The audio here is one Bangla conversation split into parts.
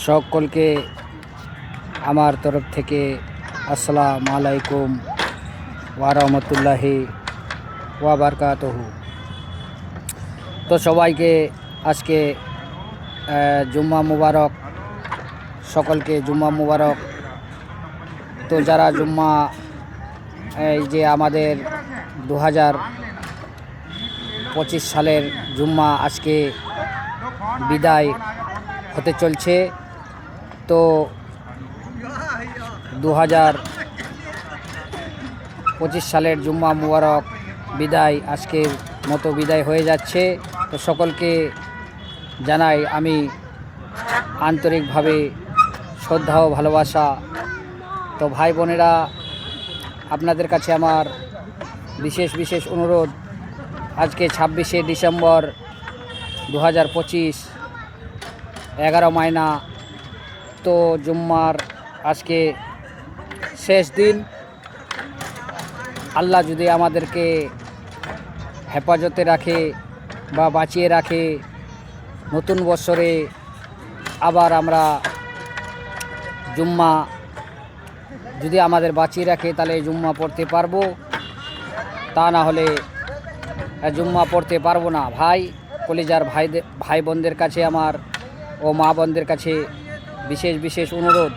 সকলকে আমার তরফ থেকে আসসালামু আলাইকুম ওয়া রাহমাতুল্লাহি ওয়া বারাকাতুহু। তো সবাইকে আজকে জুম্মা মুবারক, সকলকে জুম্মা মুবারক। তো যারা জুম্মা এই যে আমাদের 2025 সালের জুম্মা আজকে বিদায় হতে চলছে। তো 2025 সালের জুম্মা মুবারক বিদায় আজকের মতো বিদায় হয়ে যাচ্ছে। তো সকলকে জানাই আমি আন্তরিকভাবে শ্রদ্ধা ও ভালোবাসা। তো ভাই বোনেরা, আপনাদের কাছে আমার বিশেষ অনুরোধ, আজকে 26শে ডিসেম্বর 2025, 11 মাইনা। তো জুম্মার আজকে শেষ দিন। আল্লাহ যদি আমাদেরকে হেফাজতে রাখে বা বাঁচিয়ে রাখে, নতুন বছরে আবার আমরা জুম্মা যদি আমাদের বাঁচিয়ে রাখে তাহলে জুম্মা পড়তে পারবো, তা না হলে জুম্মা পড়তে পারবো না। কলিজার ভাই বোনদের কাছে আমার ও মা বোনদের কাছে বিশেষ অনুরোধ।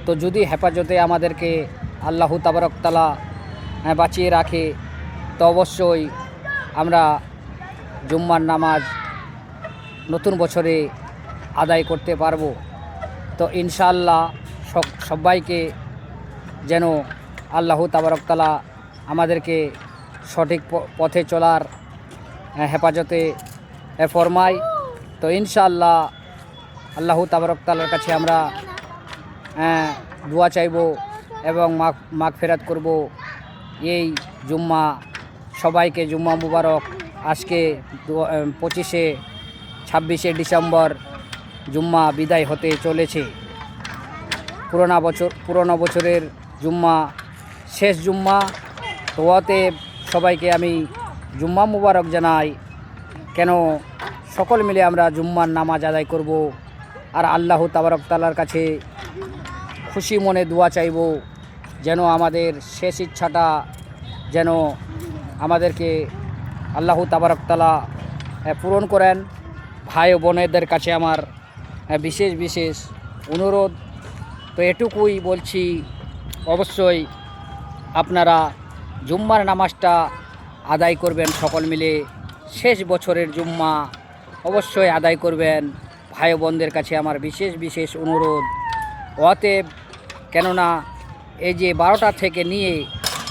তো যদি হেফাজতে আমাদেরকে আল্লাহ তাবারক তাআলা বাঁচিয়ে রাখে তো অবশ্যই আমরা জুম্মার নামাজ নতুন বছরে আদায় করতে পারবো। তো ইনশাআল্লাহ সবাইকে যেন আল্লাহ তাবারক তাআলা আমাদেরকে সঠিক পথে চলার হেফাজতে ফরমায়। তো ইনশাআল্লাহ আল্লাহ তাবারক তাআলার কাছে আমরা দোয়া চাইব এবং মাগফিরাত করব। এই জুম্মা সবাইকে জুম্মা মুবারক। আজকে 26শে ডিসেম্বর জুম্মা বিদায় হতে চলেছে। পুরোনো বছরের জুম্মা শেষ জুম্মা। তো অতএব সবাইকে আমি জুম্মা মুবারক জানাই। কেন সকল মিলে আমরা জুম্মার নামাজ আদায় করব আর আল্লাহ তাবারক তাআলার কাছে খুশি মনে দোয়া চাইব যেন আমাদের শেষ ইচ্ছাটা যেন আমাদেরকে আল্লাহ তাবারক তাআলা পূরণ করেন। ভাই ও বোনেদের কাছে আমার বিশেষ অনুরোধ। তো এটুকুই বলছি, অবশ্যই আপনারা জুম্মার নামাজটা আদায় করবেন সকল মিলে। শেষ বছরের জুম্মা অবশ্যই আদায় করবেন। ভাই বোনদের কাছে আমার বিশেষ অনুরোধ। অতএব কেননা এই যে 12টা থেকে নিয়ে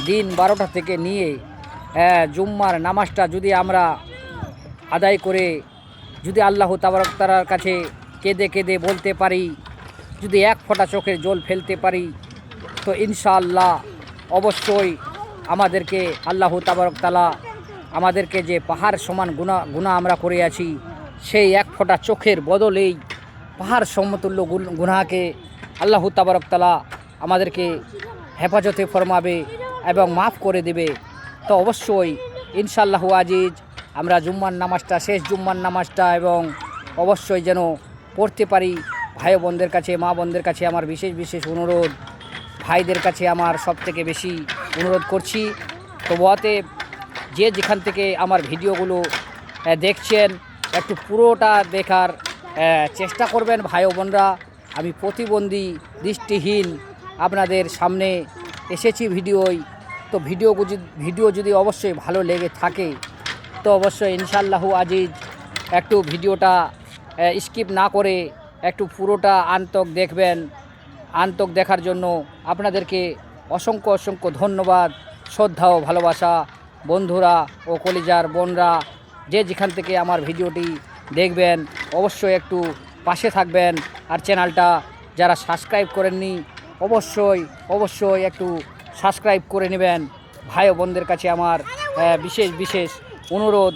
দিন 12টা থেকে নিয়ে জুম্মার নামাজটা যদি আমরা আদায় করে যদি আল্লাহ তাবারক তাআলার কাছে কেঁদে বলতে পারি, যদি এক ফোঁটা চোখের জল ফেলতে পারি, তো ইনশাআল্লাহ অবশ্যই আমাদেরকে আল্লাহ তাবারক তাআলা আমাদেরকে যে পাহাড় সমান গুনাহ আমরা করে আছি, সেই এক ফোঁটা চোখের বদলেই পাহাড় সমতুল্য গুনাহকে আল্লাহ তাবারক তাআলা আমাদেরকে হেফাজতে ফরমাবে এবং মাফ করে দেবে। তো অবশ্যই ইনশাআল্লাহু আজিজ আমরা জুম্মার নামাজটা, শেষ জুম্মার নামাজটা এবং অবশ্যই যেন পড়তে পারি। ভাই বোনদের কাছে, মা বোনদের কাছে আমার বিশেষ অনুরোধ। ভাইদের কাছে আমার সবথেকে বেশি অনুরোধ করছি। তো অতএব যে যেখান থেকে আমার ভিডিওগুলো দেখছেন একটু পুরোটা দেখার চেষ্টা করবেন ভাই বোনরা। আমি প্রতিবন্ধী, দৃষ্টিহীন আপনাদের সামনে এসেছি তো ভিডিও যদি অবশ্যই ভালো লেগে থাকে তো অবশ্যই ইনশাআল্লাহু আজিজ একটু ভিডিওটা স্কিপ না করে একটু পুরোটা আন্তক দেখবেন। আন্তক দেখার জন্য আপনাদেরকে অসংখ্য ধন্যবাদ, শ্রদ্ধা ও ভালোবাসা। বন্ধুরা ও কলিজার বোনরা যে যেখান থেকে আমার ভিডিওটি দেখবেন অবশ্যই একটু পাশে থাকবেন। আর চ্যানেলটা যারা সাবস্ক্রাইব করেননি অবশ্যই একটু সাবস্ক্রাইব করে নেবেন। ভাই ও বোনদের কাছে আমার বিশেষ অনুরোধ।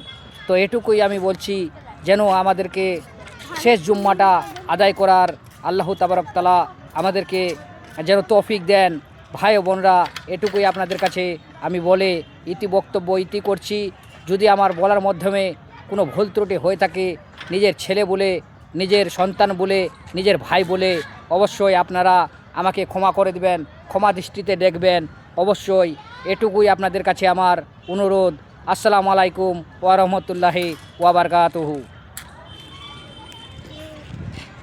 তো এটুকুই আমি বলছি, যেন আমাদেরকে শেষ জুম্মাটা আদায় করার আল্লাহ তাবারক তাআলা আমাদেরকে যেন তৌফিক দেন। ভাই ও বোনরা, এটুকুই আপনাদের কাছে আমি বলে বক্তব্য করছি। যদি আমার বলার মাধ্যমে কোনো ভুল ত্রুটি হয়ে থাকে নিজের ছেলে বলে নিজের সন্তান বলে, নিজের ভাই বলে অবশ্যই আপনারা আমাকে ক্ষমা করে দিবেন, ক্ষমা দৃষ্টিতে দেখবেন। অবশ্যই এটুকুই আপনাদের কাছে আমার অনুরোধ। আসসালামু আলাইকুম ওয়া রাহমাতুল্লাহি ওয়া বারাকাতুহু।